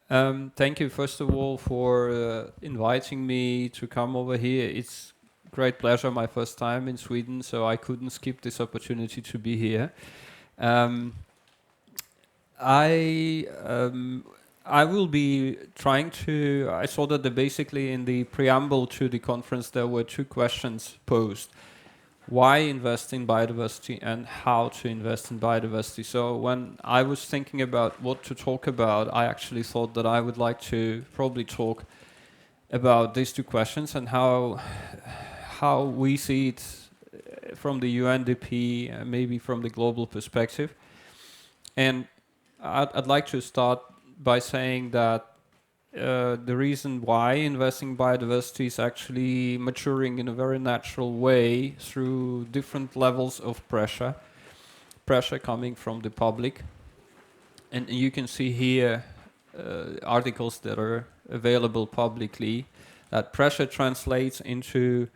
Thank you, first of all, for inviting me to come over here. It's great pleasure, my first time in Sweden, so I couldn't skip this opportunity to be here. Um, I um, I will be trying to. I saw that basically in the preamble to the conference there were two questions posed: why invest in biodiversity and how to invest in biodiversity. So when I was thinking about what to talk about, I actually thought that I would like to probably talk about these two questions and how we see it from the UNDP, maybe from the global perspective. And I'd like to start by saying that the reason why investing in biodiversity is actually maturing in a very natural way through different levels of pressure coming from the public. And you can see here articles that are available publicly that pressure translates into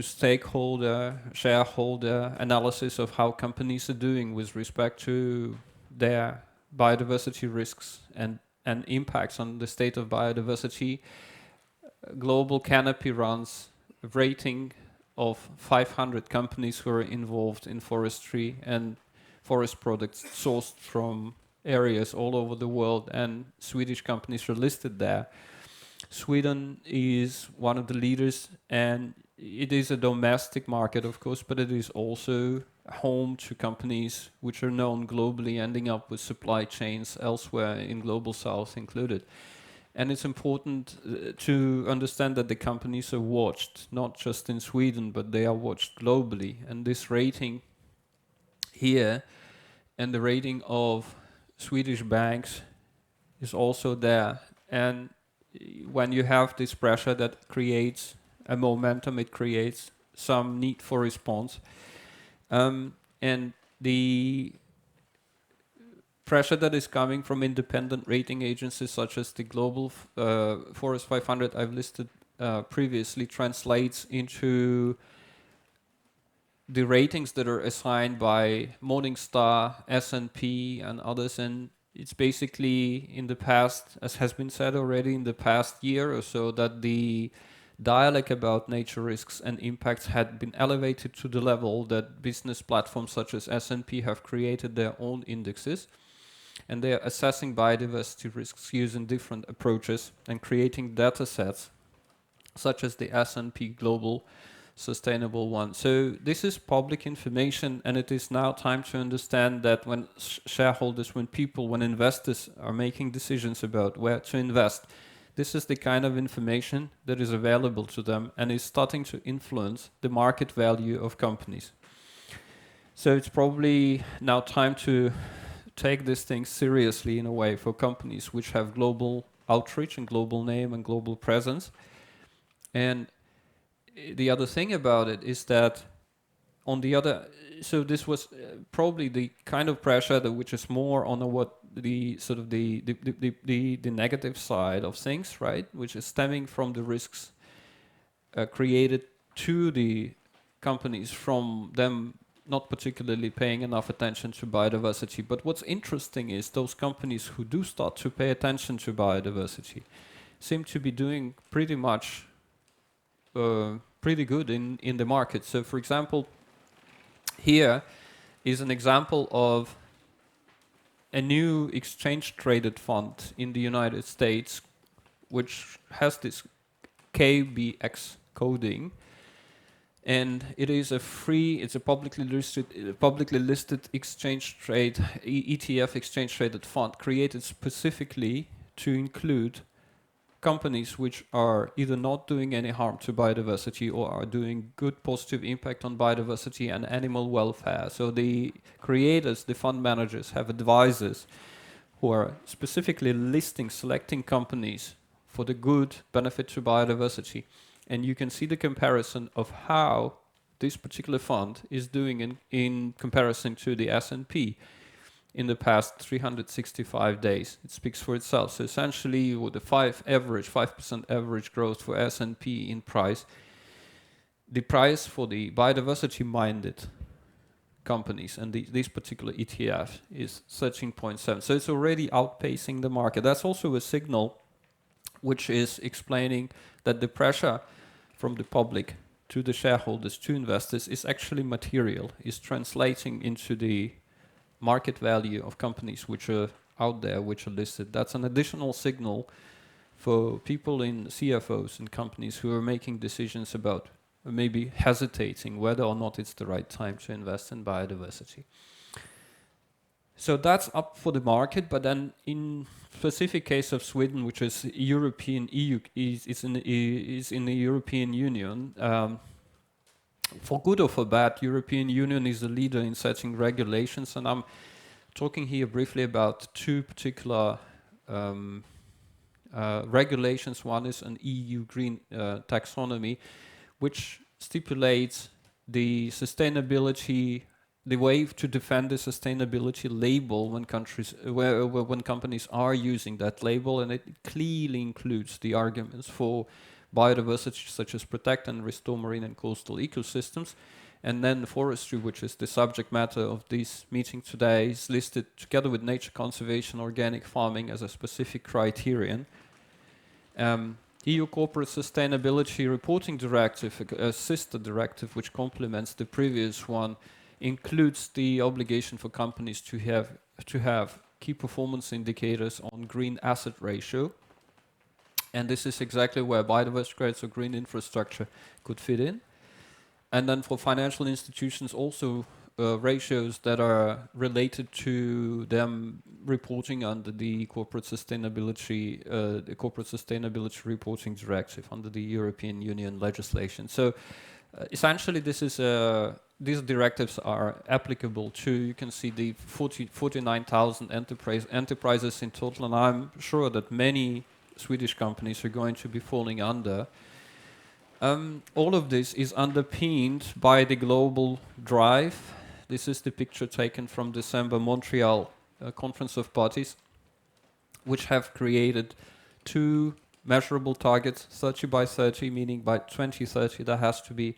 stakeholder, shareholder analysis of how companies are doing with respect to their biodiversity risks and impacts on the state of biodiversity. Global Canopy runs a rating of 500 companies who are involved in forestry and forest products sourced from areas all over the world, and Swedish companies are listed there. Sweden is one of the leaders, and it is a domestic market, of course, but it is also home to companies which are known globally, ending up with supply chains elsewhere in global south included. And it's important to understand that the companies are watched, not just in Sweden, but they are watched globally. And this rating here and the rating of Swedish banks is also there. And when you have this pressure, that creates a momentum, it creates some need for response. And the pressure that is coming from independent rating agencies such as the Global Forest 500 I've listed previously translates into the ratings that are assigned by Morningstar, S&P, and others. And it's basically in the past, as has been said already, in the past year or so, that the dialogue about nature risks and impacts had been elevated to the level that business platforms such as S&P have created their own indexes, and they are assessing biodiversity risks using different approaches and creating data sets such as the S&P Global Sustainable one. So this is public information, and it is now time to understand that when shareholders, when people, when investors are making decisions about where to invest, this is the kind of information that is available to them and is starting to influence the market value of companies. So it's probably now time to take this thing seriously in a way for companies which have global outreach and global name and global presence. And the other thing about it is that on the other, so this was probably the kind of pressure that which is more on what the sort of the negative side of things, right, which is stemming from the risks created to the companies from them not particularly paying enough attention to biodiversity. But what's interesting is those companies who do start to pay attention to biodiversity seem to be doing pretty much pretty good in the market. So for example, here is an example of a new exchange traded fund in the United States, which has this KBX coding, and it is it's a publicly listed exchange trade ETF exchange traded fund created specifically to include companies which are either not doing any harm to biodiversity or are doing good positive impact on biodiversity and animal welfare. So the creators, the fund managers, have advisors who are specifically selecting companies for the good benefit to biodiversity. And you can see the comparison of how this particular fund is doing in comparison to the S&P in the past 365 days. It speaks for itself. So essentially, with the 5% average growth for S&P in price, the price for the biodiversity-minded companies, and this particular ETF is 13.7. So it's already outpacing the market. That's also a signal which is explaining that the pressure from the public to the shareholders, to investors, is actually material, is translating into the market value of companies which are out there, which are listed. That's an additional signal for people in CFOs in companies who are making decisions about maybe hesitating whether or not it's the right time to invest in biodiversity. So that's up for the market, but then in specific case of Sweden, which is European EU, is in the European Union. For good or for bad, European Union is a leader in setting regulations, and I'm talking here briefly about two particular regulations. One is an EU green taxonomy, which stipulates the sustainability, the way to defend the sustainability label when when companies are using that label, and it clearly includes the arguments for biodiversity, such as protect and restore marine and coastal ecosystems. And then forestry, which is the subject matter of this meeting today, is listed together with nature conservation, organic farming as a specific criterion. EU Corporate Sustainability Reporting Directive, a sister directive which complements the previous one, includes the obligation for companies to have key performance indicators on green asset ratio. And this is exactly where biodiversity credits or green infrastructure could fit in. And then for financial institutions, also ratios that are related to them reporting under the corporate sustainability reporting directive under the European Union legislation. So essentially, these directives are applicable to, you can see the 49,000 enterprises in total, and I'm sure that many Swedish companies are going to be falling under. All of this is underpinned by the global drive. This is the picture taken from December Montreal Conference of Parties, which have created two measurable targets, 30 by 30, meaning by 2030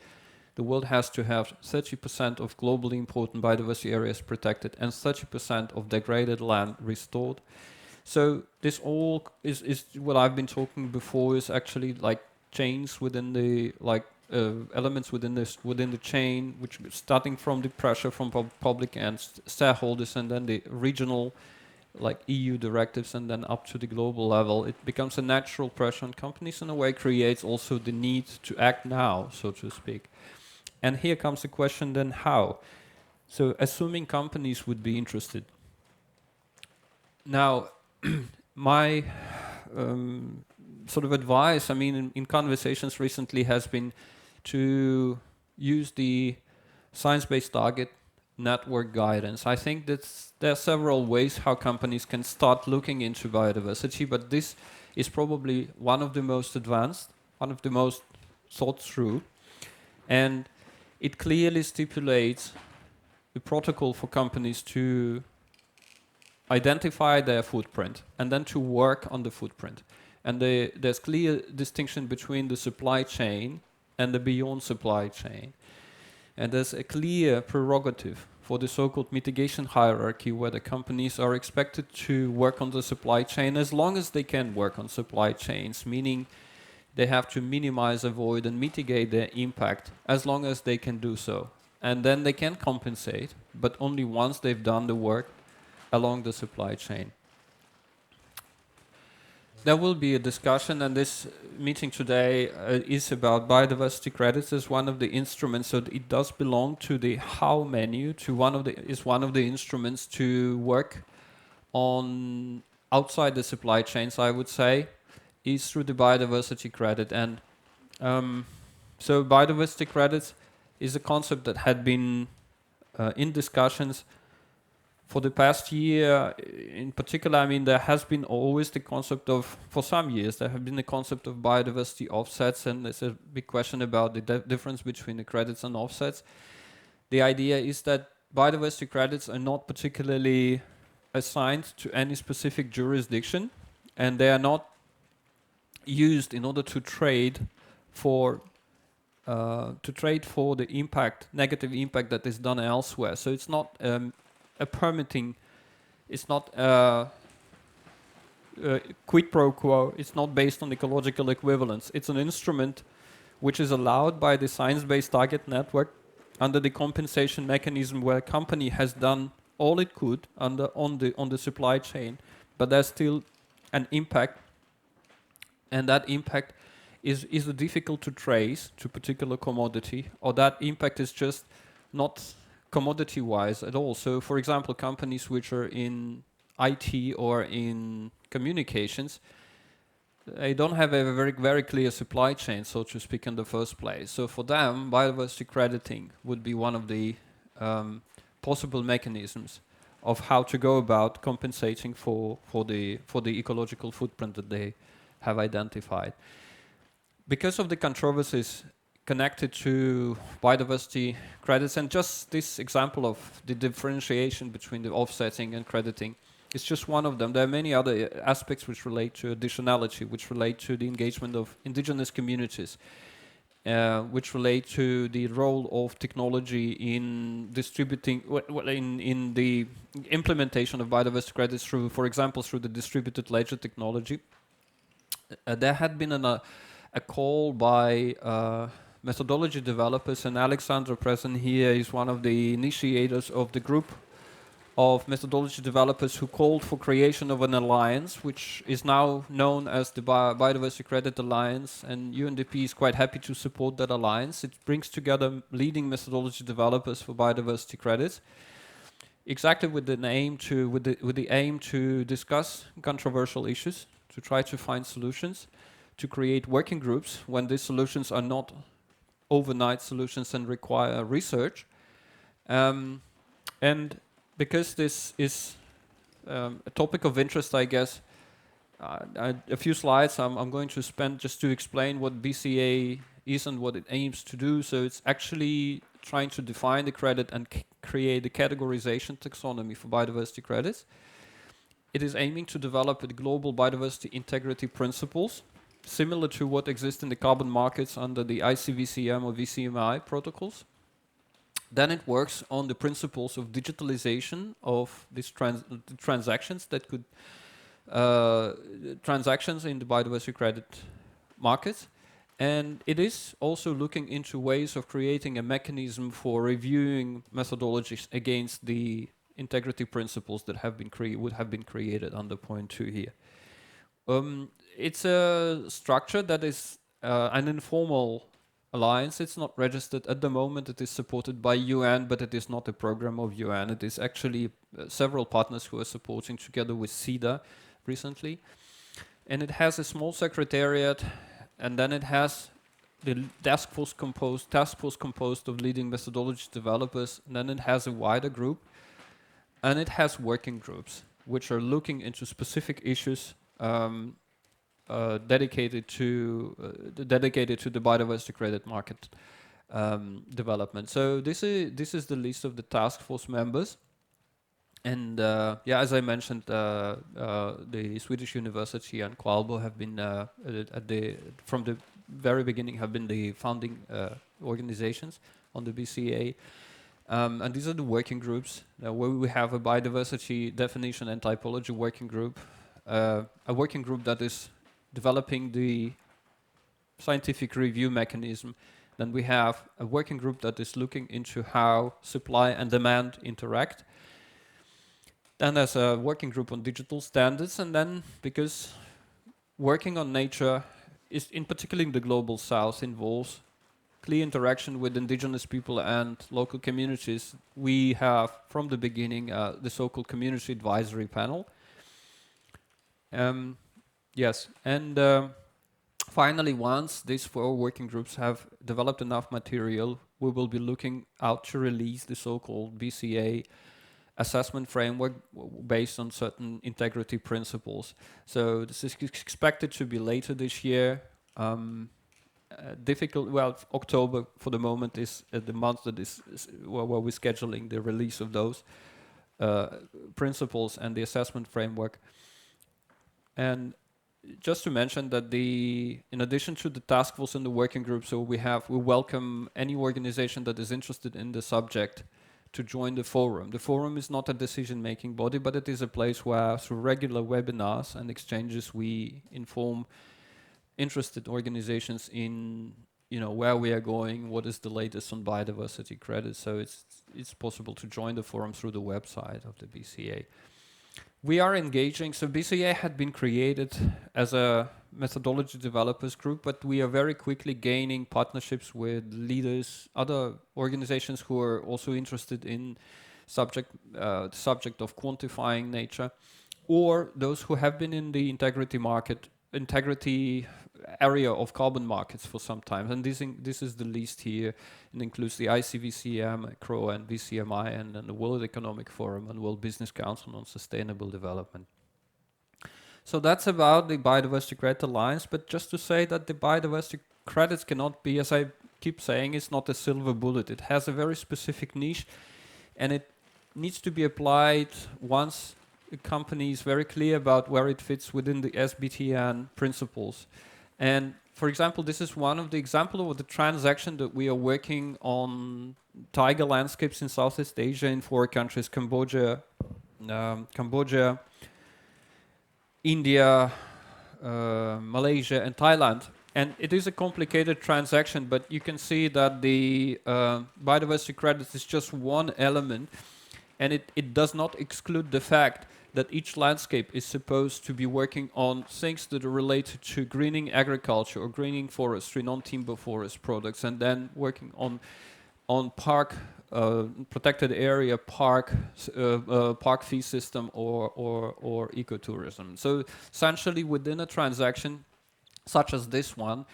the world has to have 30% of globally important biodiversity areas protected and 30% of degraded land restored. So this all is what I've been talking before, is actually like chains within the elements within the chain, which starting from the pressure from public and shareholders, and then the regional like EU directives, and then up to the global level. It becomes a natural pressure on companies, in a way creates also the need to act now, so to speak. And here comes the question then, how? So assuming companies would be interested. Now, my sort of advice, I mean, in conversations recently has been to use the science-based target network guidance. I think that there are several ways how companies can start looking into biodiversity, but this is probably one of the most advanced, one of the most thought through, and it clearly stipulates the protocol for companies to identify their footprint and then to work on the footprint. And there's clear distinction between the supply chain and the beyond supply chain. And there's a clear prerogative for the so-called mitigation hierarchy, where the companies are expected to work on the supply chain as long as they can work on supply chains, meaning they have to minimize, avoid, and mitigate their impact as long as they can do so. And then they can compensate, but only once they've done the work along the supply chain. There will be a discussion, and this meeting today is about biodiversity credits as one of the instruments. So it does belong to the how menu, one of the instruments to work on outside the supply chains, I would say, is through the biodiversity credit. And so biodiversity credits is a concept that had been in discussions for the past year. In particular, I mean, there has been always the concept of, for some years, there have been the concept of biodiversity offsets, and there's a big question about the difference between the credits and offsets. The idea is that biodiversity credits are not particularly assigned to any specific jurisdiction, and they are not used in order to trade for to trade for the impact, negative impact that is done elsewhere. So it's not a permitting, it's not quid pro quo, it's not based on ecological equivalence. It's an instrument which is allowed by the science-based target network under the compensation mechanism, where a company has done all it could on the supply chain, but there's still an impact, and that impact is difficult to trace to particular commodity, or that impact is just not commodity-wise at all. So, for example, companies which are in IT or in communications, they don't have a very clear supply chain, so to speak, in the first place. So for them, biodiversity crediting would be one of the possible mechanisms of how to go about compensating for the ecological footprint that they have identified. Because of the controversies connected to biodiversity credits, and just this example of the differentiation between the offsetting and crediting, it's just one of them. There are many other aspects which relate to additionality, which relate to the engagement of indigenous communities, which relate to the role of technology in distributing, in the implementation of biodiversity credits through, for example, through the distributed ledger technology. There had been a call by methodology developers, and Alexandra present here is one of the initiators of the group of methodology developers who called for creation of an alliance, which is now known as the Biodiversity Credit Alliance, and UNDP is quite happy to support that alliance. It brings together leading methodology developers for biodiversity credits, exactly with the aim to discuss controversial issues, to try to find solutions, to create working groups when these solutions are not overnight solutions and require research. And because this is a topic of interest, I guess, a few slides I'm going to spend just to explain what BCA is and what it aims to do. So it's actually trying to define the credit and create a categorization taxonomy for biodiversity credits. It is aiming to develop a global biodiversity integrity principles, similar to what exists in the carbon markets under the ICVCM or VCMI protocols. Then it works on the principles of digitalization of these transactions that could transactions in the biodiversity credit market, and it is also looking into ways of creating a mechanism for reviewing methodologies against the integrity principles that have been would have been created under point 2 here. It's a structure that is an informal alliance. It's not registered at the moment. It is supported by UN, but it is not a program of UN. It is actually several partners who are supporting together with CEDA recently. And it has a small secretariat, and then it has the task force composed of leading methodology developers, and then it has a wider group, and it has working groups which are looking into specific issues dedicated to the biodiversity credit market development. So this is the list of the task force members, and yeah, as I mentioned, the Swedish University and Qualbo have been from the very beginning have been the founding organizations on the BCA. And these are the working groups where we have a biodiversity definition and typology working group, a working group that is developing the scientific review mechanism. Then we have a working group that is looking into how supply and demand interact. Then there's a working group on digital standards, and then because working on nature is, in particular in the global south, involves clear interaction with indigenous people and local communities, we have from the beginning the so-called community advisory panel. Yes, and finally, once these 4 working groups have developed enough material, we will be looking out to release the so-called BCA assessment framework based on certain integrity principles. So this is expected to be later this year. October for the moment is the month that is where we're scheduling the release of those principles and the assessment framework. And just to mention that in addition to the task force and the working group, so we welcome any organization that is interested in the subject to join the forum. The forum is not a decision-making body, but it is a place where, through regular webinars and exchanges, we inform interested organizations in where we are going, what is the latest on biodiversity credits. So it's possible to join the forum through the website of the BCA. We are engaging, so BCA had been created as a methodology developers group, but we are very quickly gaining partnerships with leaders, other organizations who are also interested in the subject of quantifying nature, or those who have been in the integrity area of carbon markets for some time. And this is the list here. It includes the ICVCM, CRO, and BCMI, and the World Economic Forum and World Business Council on Sustainable Development. So that's about the Biodiversity Credit Alliance, but just to say that the biodiversity credits cannot be, as I keep saying, it's not a silver bullet. It has a very specific niche, and it needs to be applied once a company is very clear about where it fits within the SBTN principles. And for example, this is one of the examples of the transaction that we are working on taiga landscapes in Southeast Asia in 4 countries: Cambodia, India, Malaysia, and Thailand. And it is a complicated transaction, but you can see that the biodiversity credits is just one element, and it does not exclude the fact that each landscape is supposed to be working on things that are related to greening agriculture or greening forestry, non-timber forest products, and then working on park, protected area park fee system or ecotourism. So essentially within a transaction such as this one,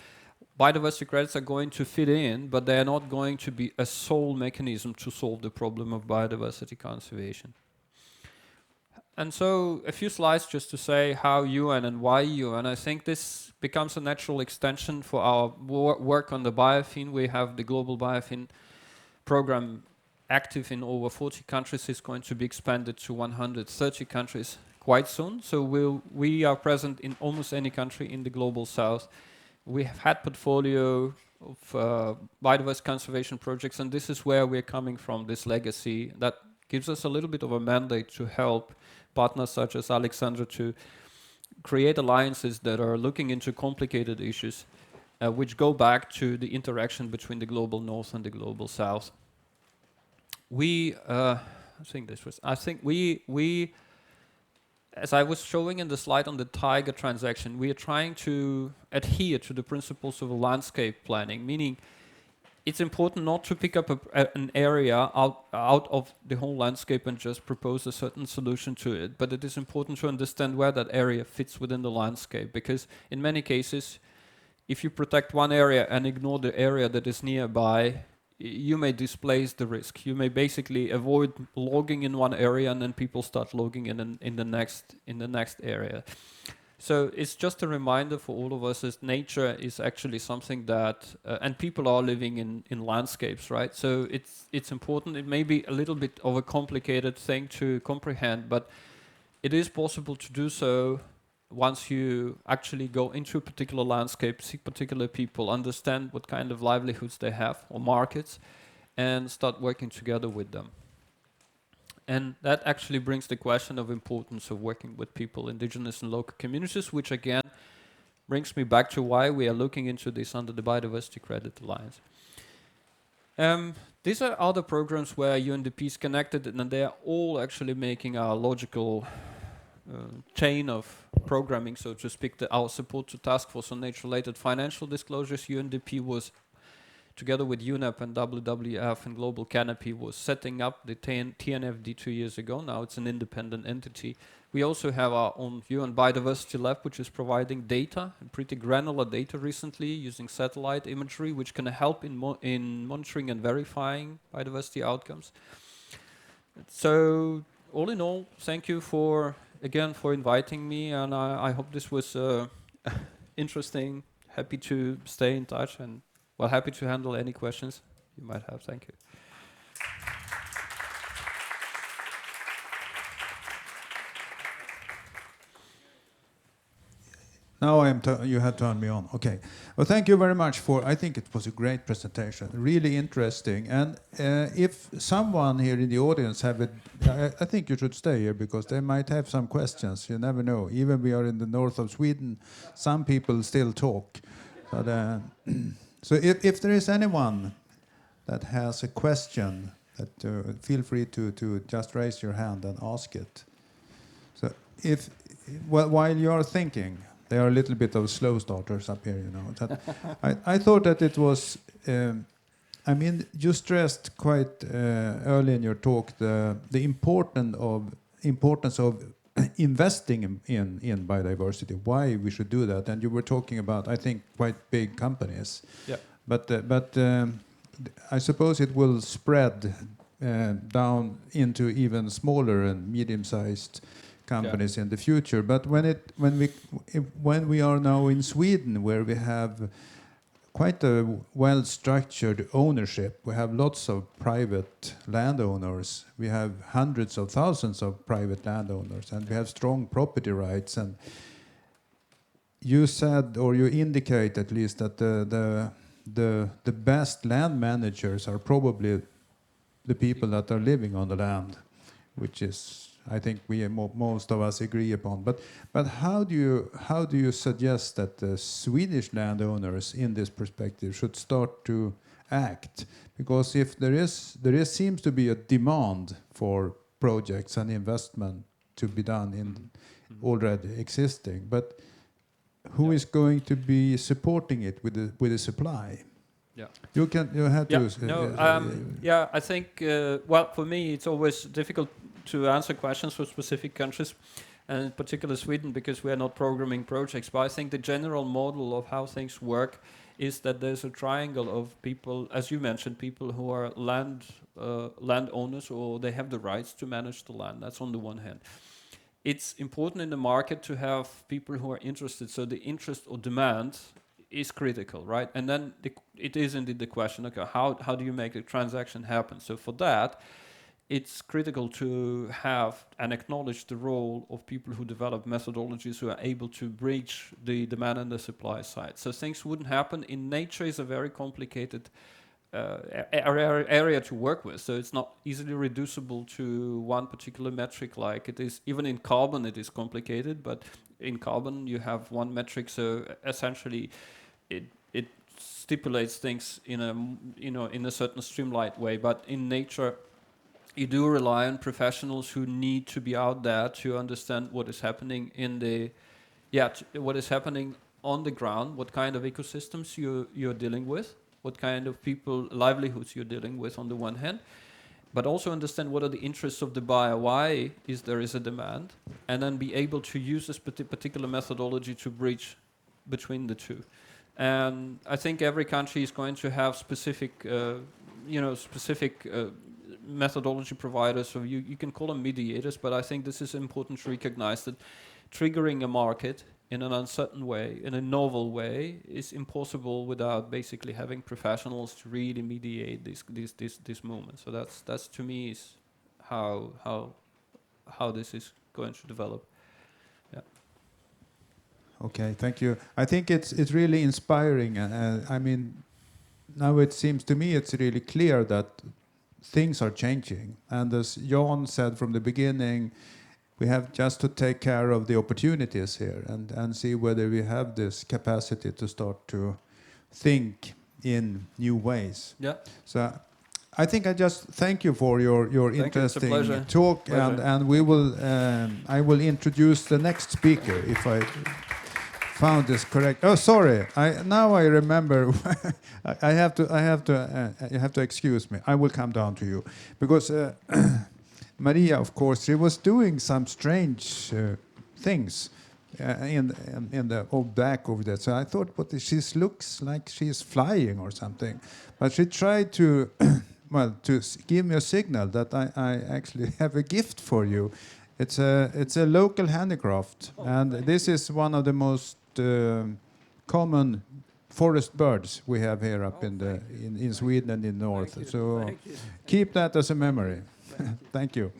biodiversity credits are going to fit in, but they are not going to be a sole mechanism to solve the problem of biodiversity conservation. And so a few slides just to say how UN and why UN. I think this becomes a natural extension for our work on the biofin. We have the global biofin program active in over 40 countries. It's going to be expanded to 130 countries quite soon. So we are present in almost any country in the global south. We have had portfolio of biodiversity conservation projects, and this is where we're coming from, this legacy that gives us a little bit of a mandate to help partners such as Alexandra to create alliances that are looking into complicated issues, which go back to the interaction between the global north and the global south. We, as I was showing in the slide on the taiga transaction, we are trying to adhere to the principles of landscape planning, meaning it's important not to pick up an area out of the whole landscape and just propose a certain solution to it, but it is important to understand where that area fits within the landscape, because in many cases, if you protect one area and ignore the area that is nearby, you may displace the risk. You may basically avoid logging in one area and then people start logging in the next area. So it's just a reminder for all of us that nature is actually something that, and people are living in landscapes, right? So it's important. It may be a little bit of a complicated thing to comprehend, but it is possible to do so once you actually go into a particular landscape, see particular people, understand what kind of livelihoods they have or markets, and start working together with them. And that actually brings the question of importance of working with people, indigenous and local communities, which again brings me back to why we are looking into this under the Biodiversity Credit Alliance. These are other programs where UNDP is connected, and they are all actually making our logical chain of programming, so to speak. Our support to Task Force on Nature-Related Financial Disclosures, UNDP was, together with UNEP and WWF and Global Canopy, was setting up the TNFD 2 years ago. Now it's an independent entity. We also have our own UN Biodiversity Lab, which is providing data, and pretty granular data recently, using satellite imagery, which can help in monitoring and verifying biodiversity outcomes. So all in all, thank you again for inviting me, and I hope this was interesting. Happy to stay in touch, and well, happy to handle any questions you might have. Thank you. Now you have turned me on. Okay. Well, thank you very much for. I think it was a great presentation, really interesting. And if someone here in the audience have it, I think you should stay here because they might have some questions. You never know. Even we are in the north of Sweden, some people still talk. But, so if there is anyone that has a question, that feel free to just raise your hand and ask it. So if while you are thinking. They are a little bit of slow starters up here, you know. That I thought that it was. I mean, you stressed quite early in your talk the importance of investing in biodiversity. Why we should do that, and you were talking about, I think, quite big companies. Yeah. But I suppose it will spread down into even smaller and medium-sized companies in the future. But when we are now in Sweden, where we have quite a well-structured ownership, we have lots of private landowners, we have hundreds of thousands of private landowners, and we have strong property rights. And you said, or you indicate at least, that the best land managers are probably the people that are living on the land, which is, I think most of us agree upon. But how do you suggest that the Swedish landowners in this perspective should start to act? Because if there seems to be a demand for projects and investment to be done in already existing, but who is going to be supporting it with the supply? Yeah. You have to. I think well, for me it's always difficult to answer questions for specific countries, and in particular Sweden, because we are not programming projects. But I think the general model of how things work is that there's a triangle of people, as you mentioned, people who are landowners, or they have the rights to manage the land. That's on the one hand. It's important in the market to have people who are interested. So the interest or demand is critical, right? And then it is indeed the question, okay, how do you make the transaction happen? So for that, it's critical to have and acknowledge the role of people who develop methodologies who are able to bridge the demand and the supply side. So things wouldn't happen. In nature is a very complicated area to work with. So it's not easily reducible to one particular metric like it is. Even in carbon it is complicated, but in carbon you have one metric. So essentially it stipulates things in a certain streamlined way. But in nature, you do rely on professionals who need to be out there to understand what is happening what is happening on the ground, what kind of ecosystems you're dealing with, what kind of livelihoods you're dealing with on the one hand, but also understand what are the interests of the buyer, why there is a demand, and then be able to use this particular methodology to bridge between the two. And I think every country is going to have specific methodology providers, so you can call them mediators, but I think this is important to recognize that triggering a market in an uncertain way, in a novel way, is impossible without basically having professionals to really mediate this movement. So that's to me is how this is going to develop. Yeah. Okay, thank you. I think it's really inspiring. I mean, now it seems to me it's really clear that things are changing. And as Jan said from the beginning, we have just to take care of the opportunities here and see whether we have this capacity to start to think in new ways. Yeah. So I think I just thank you for your interesting talk. And we will I will introduce the next speaker if I found this correct. Oh, sorry. Now I remember. You have to excuse me. I will come down to you because Maria, of course, she was doing some strange things in the back over there. So I thought, she looks like she's flying or something, but she tried to to give me a signal that I actually have a gift for you. It's a local handicraft, and this is one of the most common forest birds we have here up in Sweden and in north. So keep that as a memory. Thank you.